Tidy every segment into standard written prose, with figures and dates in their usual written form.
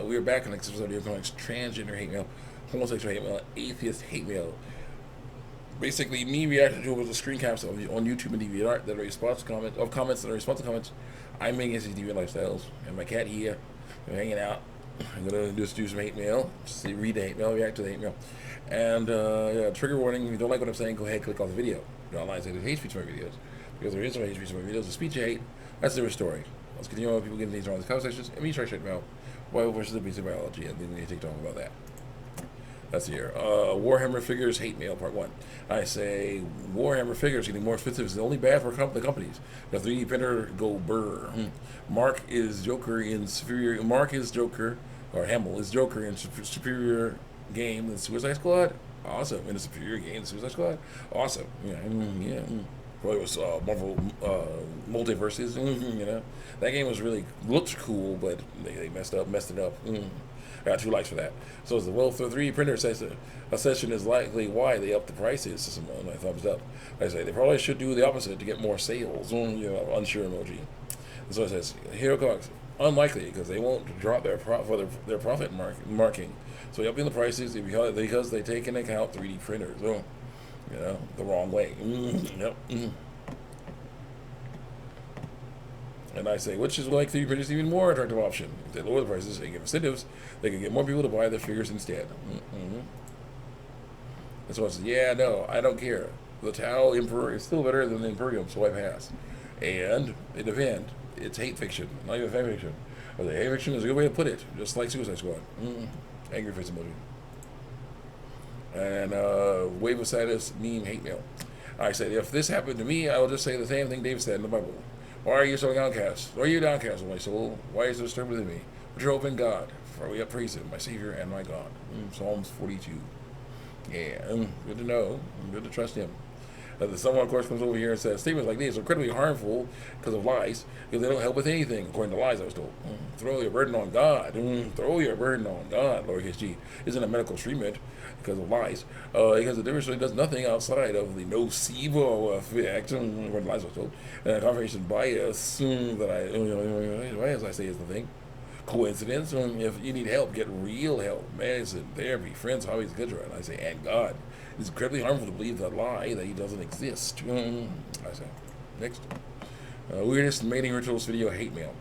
We are back in the next episode of transgender hate mail, homosexual hate mail, atheist hate mail. Basically, me reacting to it with the screen caps on YouTube and DeviantArt that are comments that are response to comments. I'm making these deviant lifestyles, and my cat here, we're hanging out. I'm gonna just do some hate mail, just read the hate mail, react to the hate mail, and yeah, trigger warning. If you don't like what I'm saying, go ahead, click off the video. You don't like there's hate speech in my videos because there is no hate speech in my videos. The speech you hate, that's a different story. Let's continue on with people getting things wrong in the conversations, and me try to shut about why versus the basic biology, and then we take talk about that. That's here. Warhammer figures hate mail part 1. I say Warhammer figures getting more expensive is only bad for the companies. The 3D printer go burr. Mark is Joker in superior. Mark is Joker, or Hamill is Joker in superior game than Suicide Squad. Awesome. In a superior game than Suicide Squad. Awesome. Yeah. Yeah. Probably was Marvel Multiverses. You know, that game was really looked cool, but they messed it up. I got 2 likes for that. So as the well, the 3D printer says a session is likely why they upped the prices. Someone, my thumbs up. I say they probably should do the opposite to get more sales. You know, unsure emoji. So it says Hero Comics unlikely because they won't drop their profit marking. So upping the prices because they take into account 3D printers. You know, the wrong way. Yep. And I say, which is like 3D printers even more attractive option. If they lower the prices and give incentives, they can get more people to buy their figures instead. That's what I said. Yeah, no, I don't care. The Tau Emperor is still better than the Imperium, so I pass. And they defend. It's hate fiction, not even fan fiction. But the hate fiction is a good way to put it, just like Suicide Squad. Angry face emoji. And wave of sadness meme hate mail. I said, if this happened to me, I will just say the same thing David said in the Bible. Why are you so downcast? Why are you downcast, my soul? Why is there disturbed within me? Put your hope in God, for we praise Him, my Savior and my God. Psalms 42. Yeah, good to know. Good to trust Him. Someone, of course, comes over here and says statements like these are incredibly harmful because of lies, because they don't help with anything, according to lies I was told. Throw your burden on God. Throw your burden on God, lowercase g. Isn't a medical treatment because of lies. Because the difference really does nothing outside of the nocebo effect, according to lies I was told. And confirmation bias, as I say is the thing. Coincidence? If you need help, get real help. Medicine, therapy, friends, hobbies, etc. And I say, and God. It's incredibly harmful to believe that lie that He doesn't exist. I say, next. Weirdest mating rituals video hate mail.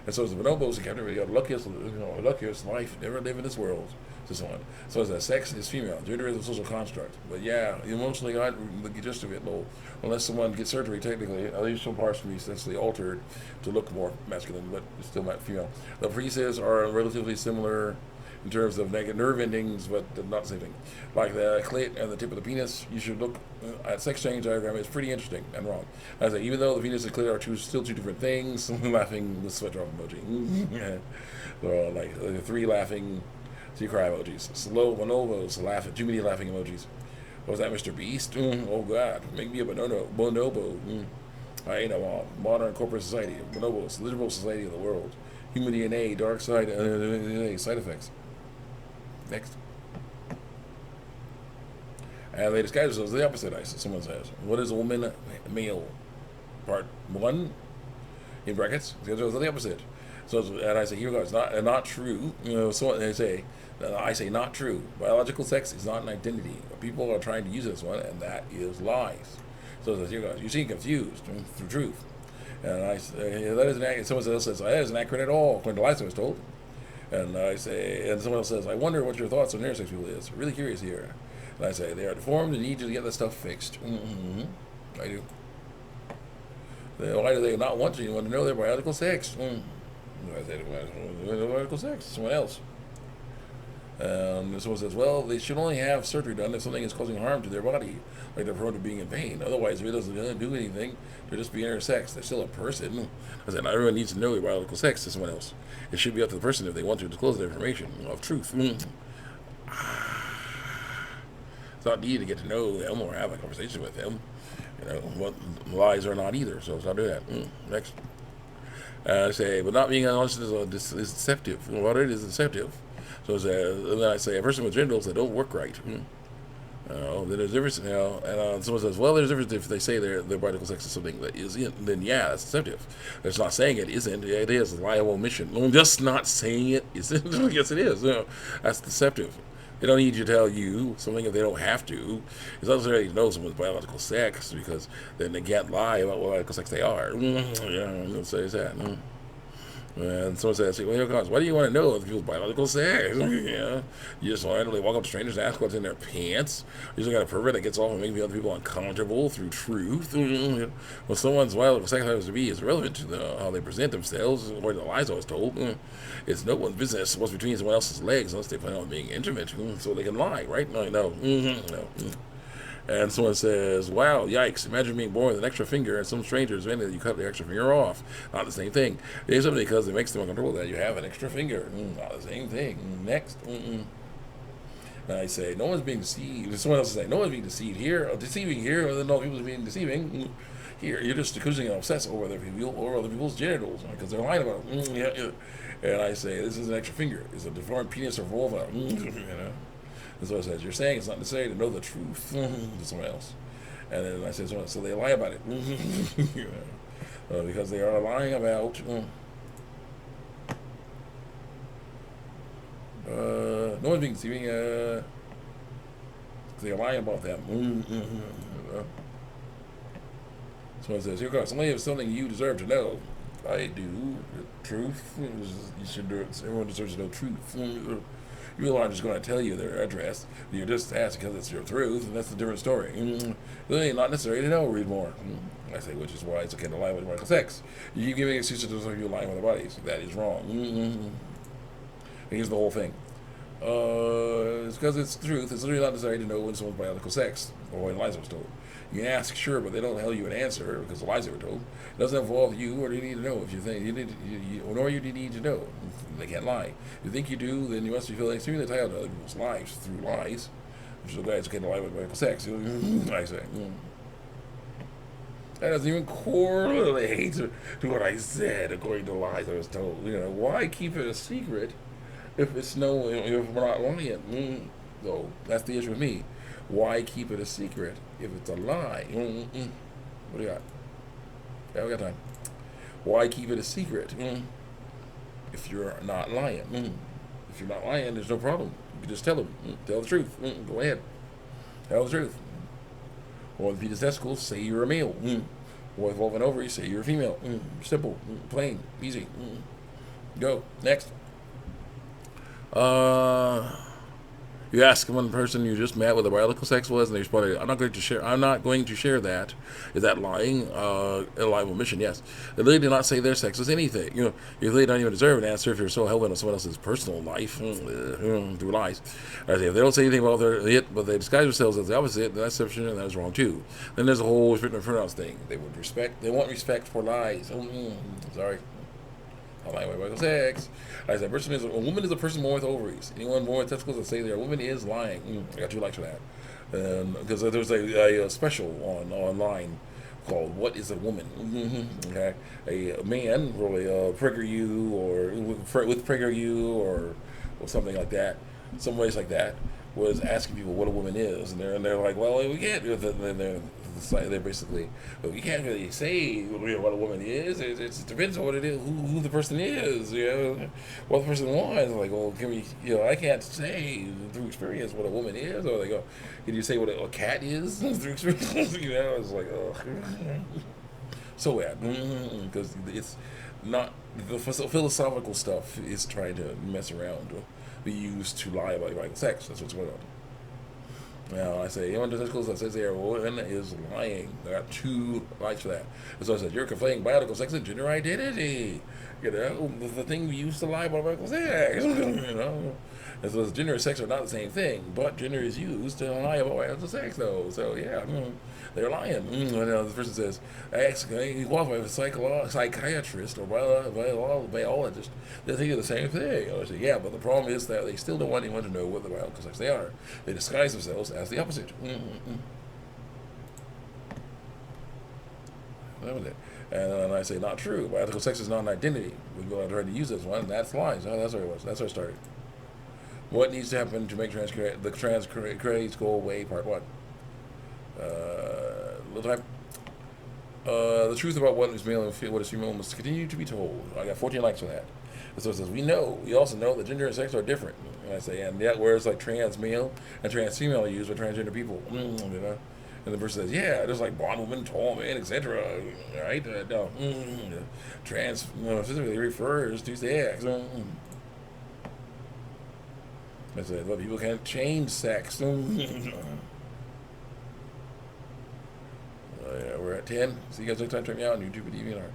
And so it's the bonobos in captivity are the luckiest life never live in this world. So on. So as that sex is female, gender is a social construct. But yeah, emotionally, not the gist of it, though. Unless someone gets surgery, technically, at least some parts can be essentially altered to look more masculine, but still not female. The pieces are relatively similar in terms of negative nerve endings, but not the same thing. Like the clit and the tip of the penis, you should look at sex change diagram. It's pretty interesting and wrong. I say, even though the penis and clit are still two different things, laughing with sweat drop emoji. So, like 3 laughing, 2 cry emojis. Slow bonobos, laughing, too many laughing emojis. Was that Mr. Beast? Oh God, make me a bonobo. I ain't a modern corporate society. Bonobos, liberal society of the world. Human DNA, dark side, side effects. Next. And they disguise themselves the opposite, someone says. What is woman, male? Part 1, in brackets, because the opposite. So, and I say, here we go, it's not true. You know, so they say, I say not true. Biological sex is not an identity. People are trying to use this one, and that is lies. So it says, here goes, you seem confused through truth. And I say, that is an someone else says, that isn't accurate at all, according to lies I was told. And I say, and someone else says, I wonder what your thoughts on intersex people is. Really curious here. And I say, they are deformed and need you to get that stuff fixed. I do. Why do they not want anyone to know their biological sex? I say, biological sex. Someone else. Someone says, well, they should only have surgery done if something is causing harm to their body, like they're prone to being in pain. Otherwise, if it doesn't do anything, they're just being intersex. They're still a person. I said, not everyone needs to know their biological sex to someone else. It should be up to the person if they want to disclose their information of truth. It's not needed to get to know them or have a conversation with them. You know, what lies are not either, so let's not do that. Next. I say, but not being honest is deceptive. What it is deceptive. So then I say, a person with genitals that don't work right. Then there's a difference, and someone says, well, there's a difference if they say their biological sex is something that isn't, then yeah, that's deceptive. It's not saying it isn't, yeah, it is, liable omission. Just not saying it isn't, yes it is, that's deceptive. They don't need to tell you something if they don't have to. It's not necessarily to know someone's biological sex, because then they can't lie about what biological sex they are. Yeah, so it's that. And someone says, well, why do you want to know other people's biological sex? Yeah. You just randomly walk up to strangers and ask what's in their pants? You just got a pervert that gets off and making other people uncomfortable through truth? Well, someone's biological sex happens to be is relevant to how they present themselves, or the lies I was told. It's no one's business what's between someone else's legs unless they plan on being intimate, so they can lie, right? No. No. And someone says, wow, yikes, imagine being born with an extra finger and some strangers demanding that you cut the extra finger off. Not the same thing. It is something because it makes them uncomfortable that you have an extra finger. Not the same thing. Next. And I say, no one's being deceived. Someone else is saying, no one's being deceived here, or deceiving here, or then no people's being deceiving. Here, you're just accusing and obsessed over other people or other people's genitals because they're lying about it. Yeah. And I say, this is an extra finger. It's a deformed penis or vulva. And so it says, you're saying it's not necessary to know the truth to someone else. And then I say, so they lie about it. Because they are lying about. No one's being deceiving. They're lying about them. Someone says, here goes. Only if something you deserve to know. I do. Truth. You should do it. Everyone deserves to know truth. You aren't just going to tell you their address. You're just asked because it's your truth, and that's a different story. Really, not necessary to know. Read more. I say, which is why it's okay to lie with medical sex. You keep giving excuses to those you lying with their bodies. That is wrong. Here's the whole thing. It's because it's the truth. It's literally not necessary to know when someone's biological sex or when lies was told. You can ask, sure, but they don't tell you an answer because the lies they were told. It doesn't involve you, or do you need to know if you think you need, nor you need to know. They can't lie. If you think you do, then you must be feeling extremely entitled to other people's lives through lies. Which is why it's okay to lie with medical sex. I say. That doesn't even correlate to what I said according to lies I was told. Why keep it a secret if if we're not lying? So that's the issue with me. Why keep it a secret if it's a lie? What do you got? Yeah, we got time. Why keep it a secret if you're not lying? If you're not lying, there's no problem. You can just tell them. Tell the truth. Go ahead. Tell the truth. Or if you just testicles, say you're a male. Or if an ovary, say you're a female. Simple. Plain. Easy. Go. Next. You ask one person you just met what the biological sex was, and they responded, I'm not going to share that. Is that lying? A liable omission, yes. They really did not say their sex was anything. You really don't even deserve an answer if you're so hell-bent on someone else's personal life through lies. I say, if they don't say anything about it, but they disguise themselves as the opposite, then that's deception, and that's wrong too. Then there's a whole written pronouns thing. They want respect for lies. Sorry. I like biological sex. I said, a woman is a person born with ovaries. Anyone born with testicles that say they're a woman is lying. I got 2 likes for that. Because there's a special online called "What is a Woman?" Okay, a man really PragerU or with PragerU or something like that, some ways like that, was asking people what a woman is, and they're like, well, we can't. They're basically, you can't really say what a woman is. It depends on what it is, who the person is, what the person wants. Like, well, can we, I can't say through experience what a woman is. Or they go, can you say what a cat is through experience? It's like, oh, so bad, because it's not the philosophical stuff is trying to mess around, be used to lie about biological sex. That's what's going on. Now, I say, anyone testicles that says they are a woman is lying. I got 2 likes for that. And so I said, you're conflating biological sex and gender identity. The thing we used to lie about biological sex. And so gender and sex are not the same thing, but gender is used to lie about biological sex, though. So, yeah, they're lying. And the person says, you qualify as a psychiatrist or biologist. They think of the same thing. I say, yeah, but the problem is that they still don't want anyone to know what the biological sex they are. They disguise themselves as the opposite. That was it. And I say, not true. Biological sex is not an identity. We go out trying to use this one. That's lies. That's where it was. That's where it started. What needs to happen to make the trans craze go away? Part one. Little time. The truth about what is male and what is female must continue to be told. I got 14 likes for that. So it says, we also know that gender and sex are different. And I say, and yet whereas like trans male and trans female are used by transgender people. You know? And the person says, yeah, just like bond woman, tall man, etc. Right? No. Trans specifically refers to sex. I said, well, people can't change sex. Yeah, we're at 10. See you guys next time. Check me out on YouTube and DeviantArt.